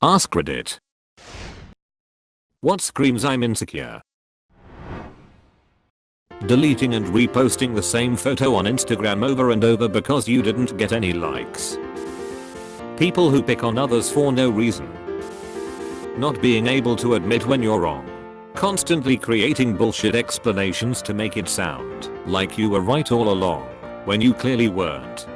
AskReddit. What screams I'm insecure? Deleting and reposting the same photo on Instagram over and over because you didn't get any likes. People who pick on others for no reason. Not being able to admit when you're wrong. Constantly creating bullshit explanations to make it sound like you were right all along when you clearly weren't.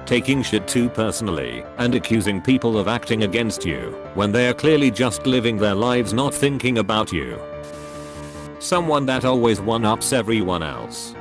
Taking shit too personally and accusing people of acting against you when they are clearly just living their lives not thinking about you. Someone that always one-ups everyone else.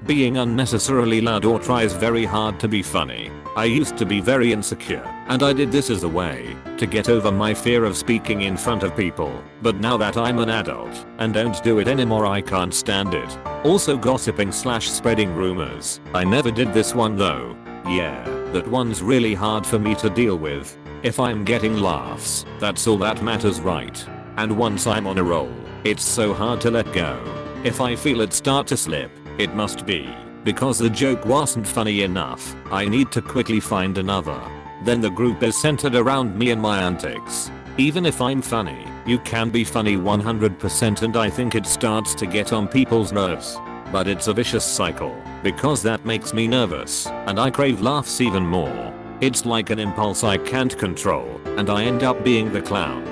Being unnecessarily loud or tries very hard to be funny. I used to be very insecure and I did this as a way to get over my fear of speaking in front of people, but now that I'm an adult and don't do it anymore I can't stand it. Also gossiping / spreading rumors. I never did this one though. Yeah, that one's really hard for me to deal with. If I'm getting laughs, that's all that matters, right? And once I'm on a roll, it's so hard to let go. If I feel it start to slip, it must be because the joke wasn't funny enough. I need to quickly find another. Then the group is centered around me and my antics. Even if I'm funny, you can be funny 100% and I think it starts to get on people's nerves. But it's a vicious cycle because that makes me nervous and I crave laughs even more. It's like an impulse I can't control and I end up being the clown.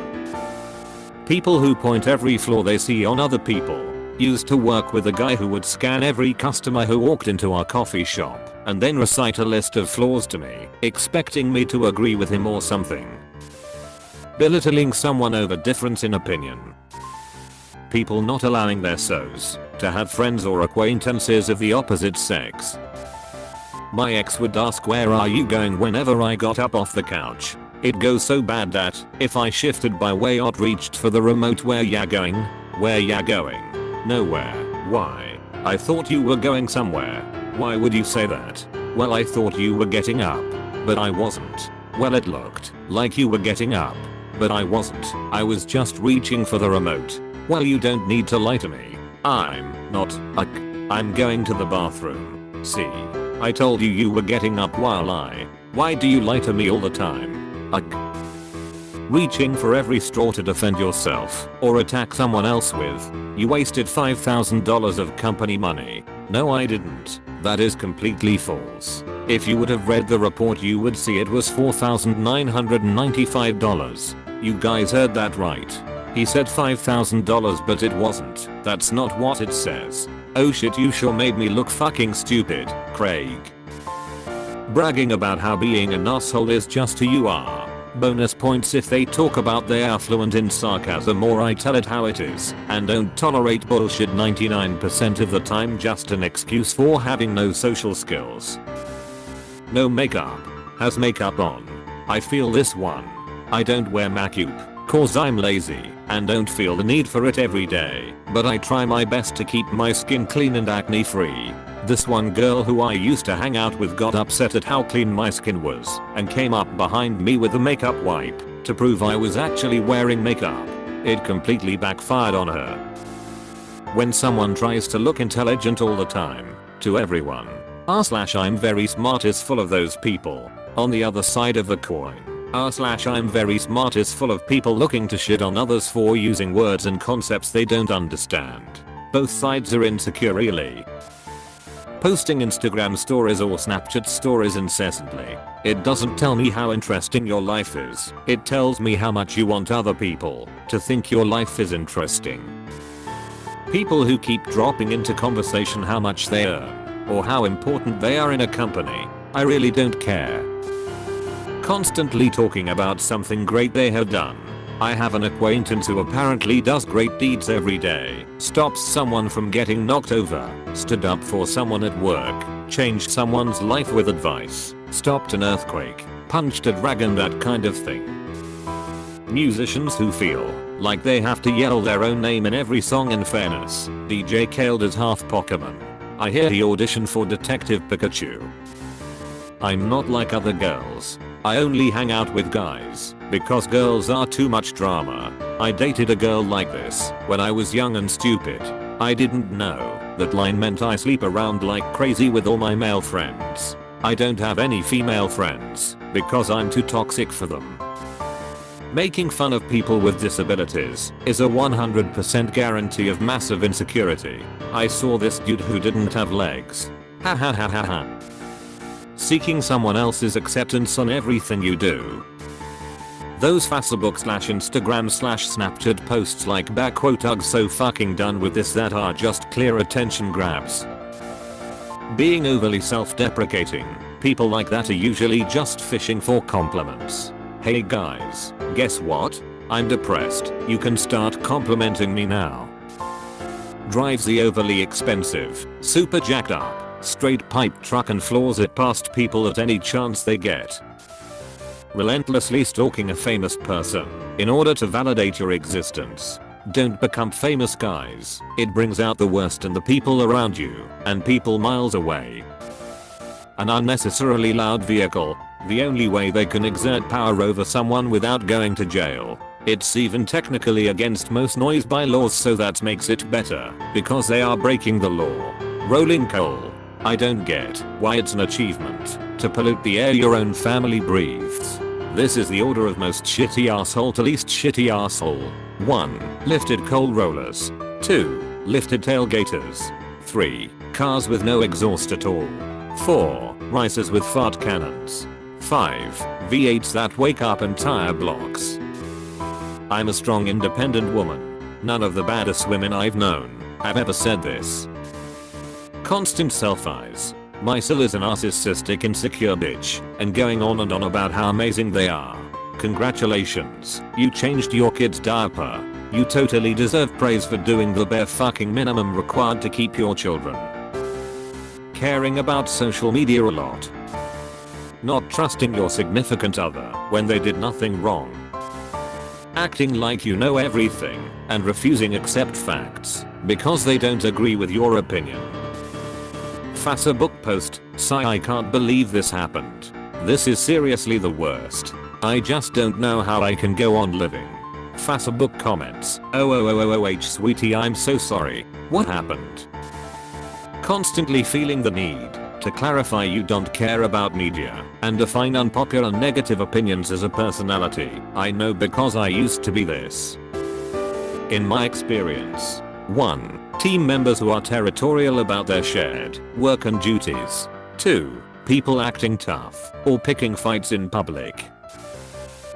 People who point every flaw they see on other people. Used to work with a guy who would scan every customer who walked into our coffee shop and then recite a list of flaws to me, expecting me to agree with him or something. Belittling someone over difference in opinion. People not allowing their SOs to have friends or acquaintances of the opposite sex. My ex would ask where are you going whenever I got up off the couch. It goes so bad that if I shifted by way I'd reached for the remote. Where ya going? Where ya going? Nowhere. Why? I thought you were going somewhere. Why would you say that? Well, I thought you were getting up. But I wasn't. Well, it looked like you were getting up. But I wasn't. I was just reaching for the remote. Well, you don't need to lie to me. I'm not. I'm going to the bathroom. See? I told you you were getting up while Why do you lie to me all the time? Reaching for every straw to defend yourself or attack someone else with. You wasted $5,000 of company money. No, I didn't. That is completely false. If you would have read the report you would see it was $4,995. You guys heard that right. He said $5,000 but it wasn't. That's not what it says. Oh shit, you sure made me look fucking stupid, Craig. Bragging about how being an asshole is just who you are. Bonus points if they talk about they are fluent in sarcasm or I tell it how it is and don't tolerate bullshit 99% of the time. Just an excuse for having no social skills. No makeup. Has makeup on. I feel this one. I don't wear makeup cause I'm lazy and don't feel the need for it every day, but I try my best to keep my skin clean and acne free. This one girl who I used to hang out with got upset at how clean my skin was and came up behind me with a makeup wipe to prove I was actually wearing makeup. It completely backfired on her. When someone tries to look intelligent all the time, to everyone, I'm very smart is full of those people. On the other side of the coin, I'm very smart is full of people looking to shit on others for using words and concepts they don't understand. Both sides are insecure really. Posting Instagram stories or Snapchat stories incessantly. It doesn't tell me how interesting your life is. It tells me how much you want other people to think your life is interesting. People who keep dropping into conversation how much they earn or how important they are in a company. I really don't care. Constantly talking about something great they have done. I have an acquaintance who apparently does great deeds every day. Stops someone from getting knocked over. Stood up for someone at work. Changed someone's life with advice. Stopped an earthquake. Punched a dragon, that kind of thing. Musicians who feel like they have to yell their own name in every song. In fairness, DJ Khaled is half Pokemon. I hear he auditioned for Detective Pikachu. I'm not like other girls. I only hang out with guys because girls are too much drama. I dated a girl like this when I was young and stupid. I didn't know that line meant I sleep around like crazy with all my male friends. I don't have any female friends because I'm too toxic for them. Making fun of people with disabilities is a 100% guarantee of massive insecurity. I saw this dude who didn't have legs. Ha ha ha ha ha. Seeking someone else's acceptance on everything you do. Those Facebook/Instagram/Snapchat posts like "ugh so fucking done with this" that are just clear attention grabs. Being overly self-deprecating, people like that are usually just fishing for compliments. Hey guys, guess what? I'm depressed, you can start complimenting me now. Drives the overly expensive, super jacked up, straight pipe truck and floors it past people at any chance they get. Relentlessly stalking a famous person in order to validate your existence. Don't become famous, guys. It brings out the worst in the people around you and people miles away. An unnecessarily loud vehicle, the only way they can exert power over someone without going to jail. It's even technically against most noise bylaws, so that makes it better because they are breaking the law. Rolling coal. I don't get why it's an achievement to pollute the air your own family breathes. This is the order of most shitty asshole to least shitty asshole. 1. Lifted coal rollers. 2. Lifted tailgaters. 3. Cars with no exhaust at all. 4. Ricers with fart cannons. 5. V8s that wake up entire blocks. I'm a strong independent woman. None of the baddest women I've known have ever said this. Constant self-eyes. Mysel is an narcissistic insecure bitch and going on and on about how amazing they are. Congratulations, you changed your kid's diaper. You totally deserve praise for doing the bare fucking minimum required to keep your children. Caring about social media a lot. Not trusting your significant other when they did nothing wrong. Acting like you know everything and refusing accept facts because they don't agree with your opinion. Facebook post, "Sigh, I can't believe this happened. This is seriously the worst. I just don't know how I can go on living." Facebook comments, "Oh sweetie, I'm so sorry. What happened?" Constantly feeling the need to clarify you don't care about media and define unpopular negative opinions as a personality. I know because I used to be this. In my experience. 1. Team members who are territorial about their shared work and duties. 2. People acting tough or picking fights in public.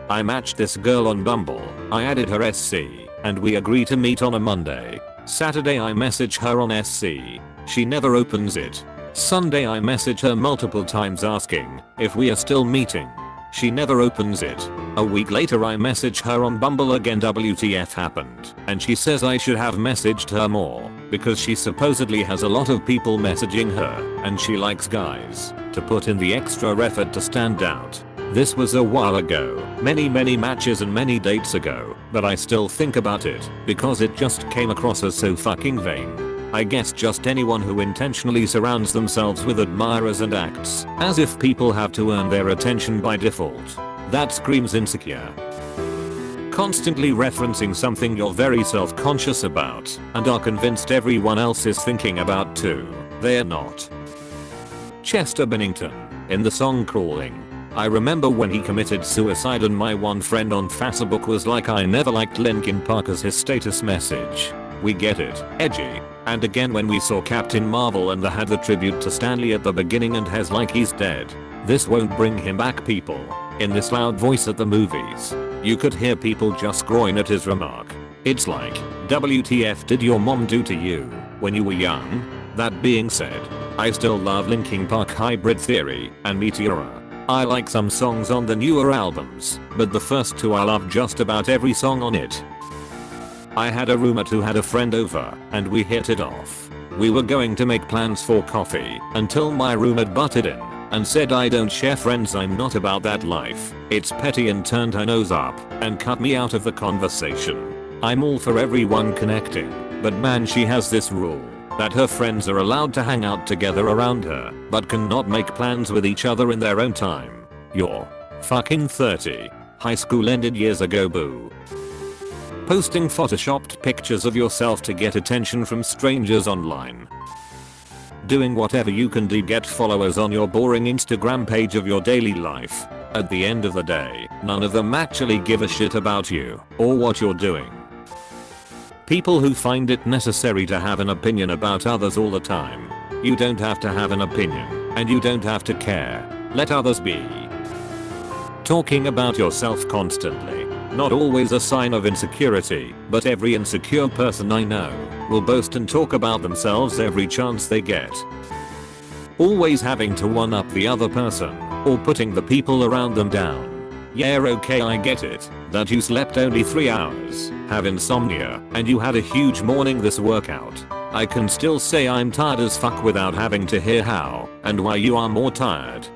I matched this girl on Bumble. I added her SC and we agree to meet on a Monday. Saturday I message her on SC. She never opens it. Sunday I message her multiple times asking if we are still meeting. She never opens it. A week later I message her on Bumble again. WTF happened? And she says I should have messaged her more because she supposedly has a lot of people messaging her and she likes guys to put in the extra effort to stand out. This was a while ago, many matches and many dates ago, but I still think about it because it just came across as so fucking vain. I guess just anyone who intentionally surrounds themselves with admirers and acts as if people have to earn their attention by default. That screams insecure. Constantly referencing something you're very self-conscious about and are convinced everyone else is thinking about too. They're not. Chester Bennington, in the song Crawling. I remember when he committed suicide and my one friend on Facebook was like, "I never liked Linkin Park" as his status message. We get it, edgy. And again when we saw Captain Marvel and had the tribute to Stanley at the beginning and has like he's dead. This won't bring him back, people. In this loud voice at the movies. You could hear people just groan at his remark. It's like, WTF did your mom do to you when you were young? That being said, I still love Linkin Park Hybrid Theory and Meteora. I like some songs on the newer albums, but the first two I love just about every song on it. I had a roommate who had a friend over and we hit it off. We were going to make plans for coffee until my roommate butted in and said, "I don't share friends, I'm not about that life. It's petty," and turned her nose up and cut me out of the conversation. I'm all for everyone connecting, but man, she has this rule that her friends are allowed to hang out together around her but cannot make plans with each other in their own time. You're fucking 30. High school ended years ago, boo. Posting photoshopped pictures of yourself to get attention from strangers online. Doing whatever you can to get followers on your boring Instagram page of your daily life. At the end of the day, none of them actually give a shit about you or what you're doing. People who find it necessary to have an opinion about others all the time. You don't have to have an opinion, and you don't have to care. Let others be. Talking about yourself constantly. Not always a sign of insecurity, but every insecure person I know will boast and talk about themselves every chance they get. Always having to one-up the other person, or putting the people around them down. Yeah, okay, I get it, that you slept only 3 hours, have insomnia, and you had a huge morning this workout. I can still say I'm tired as fuck without having to hear how and why you are more tired.